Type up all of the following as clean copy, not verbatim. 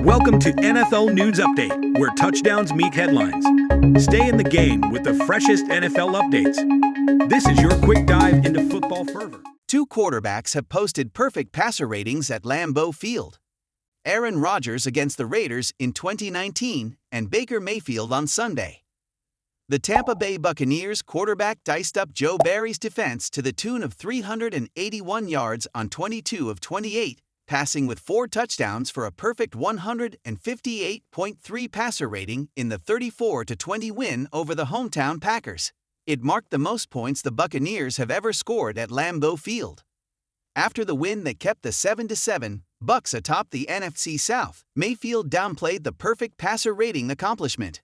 Welcome to NFL News Update, where touchdowns meet headlines. Stay in the game with the freshest NFL updates. This is your quick dive into football fervor. Two quarterbacks have posted perfect passer ratings at Lambeau Field. Aaron Rodgers against the Raiders in 2019 and Baker Mayfield on Sunday. The Tampa Bay Buccaneers quarterback diced up Joe Barry's defense to the tune of 381 yards on 22 of 28, passing with 4 touchdowns for a perfect 158.3 passer rating in the 34-20 win over the hometown Packers. It marked the most points the Buccaneers have ever scored at Lambeau Field. After the win that kept the 7-7 Bucs atop the NFC South, Mayfield downplayed the perfect passer rating accomplishment.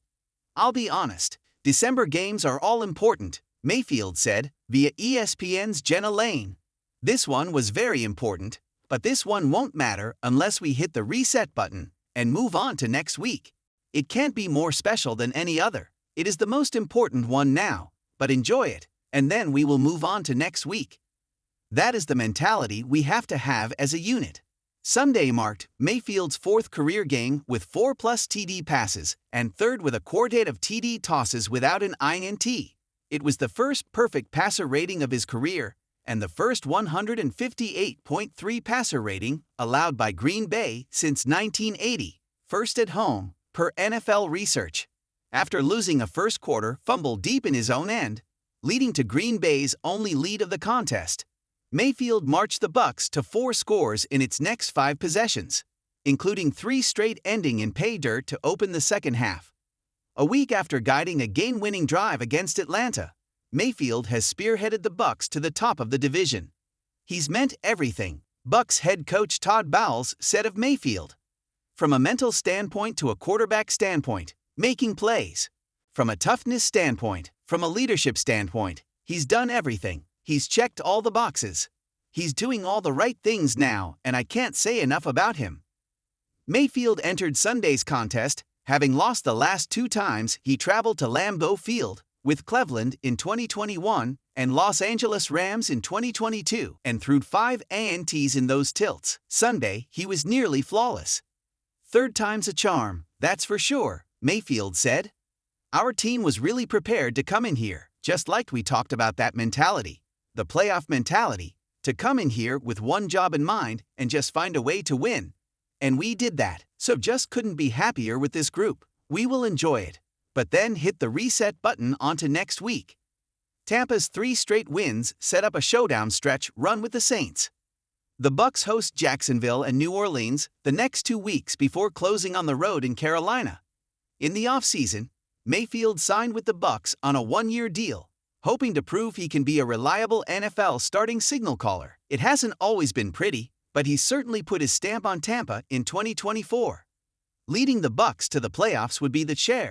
"I'll be honest, December games are all important," Mayfield said, via ESPN's Jenna Lane. "This one was very important, but this one won't matter unless we hit the reset button and move on to next week. It can't be more special than any other. It is the most important one now, but enjoy it, and then we will move on to next week. That is the mentality we have to have as a unit." Sunday marked Mayfield's 4th career game with 4+ TD passes and 3rd with a quartet of TD tosses without an INT. It was the first perfect passer rating of his career and the first 158.3 passer rating allowed by Green Bay since 1980, first at home, per NFL research. After losing a first-quarter fumble deep in his own end, leading to Green Bay's only lead of the contest, Mayfield marched the Bucs to 4 scores in its next 5 possessions, including 3 straight ending in pay dirt to open the second half. A week after guiding a game-winning drive against Atlanta, Mayfield has spearheaded the Bucs to the top of the division. "He's meant everything," Bucs head coach Todd Bowles said of Mayfield. "From a mental standpoint to a quarterback standpoint, making plays. From a toughness standpoint, from a leadership standpoint, he's done everything. He's checked all the boxes. He's doing all the right things now, and I can't say enough about him." Mayfield entered Sunday's contest, having lost the last 2 times he traveled to Lambeau Field, with Cleveland in 2021 and Los Angeles Rams in 2022, and threw 5 INTs in those tilts. Sunday, he was nearly flawless. "Third time's a charm, that's for sure," Mayfield said. "Our team was really prepared to come in here, just like we talked about that mentality. The playoff mentality, to come in here with one job in mind and just find a way to win. And we did that, so just couldn't be happier with this group. We will enjoy it, but then hit the reset button onto next week." Tampa's 3 straight wins set up a showdown stretch run with the Saints. The Bucs host Jacksonville and New Orleans the next 2 weeks before closing on the road in Carolina. In the offseason, Mayfield signed with the Bucs on a 1-year deal, hoping to prove he can be a reliable NFL starting signal caller. It hasn't always been pretty, but he's certainly put his stamp on Tampa in 2024. Leading the Bucs to the playoffs would be the chair.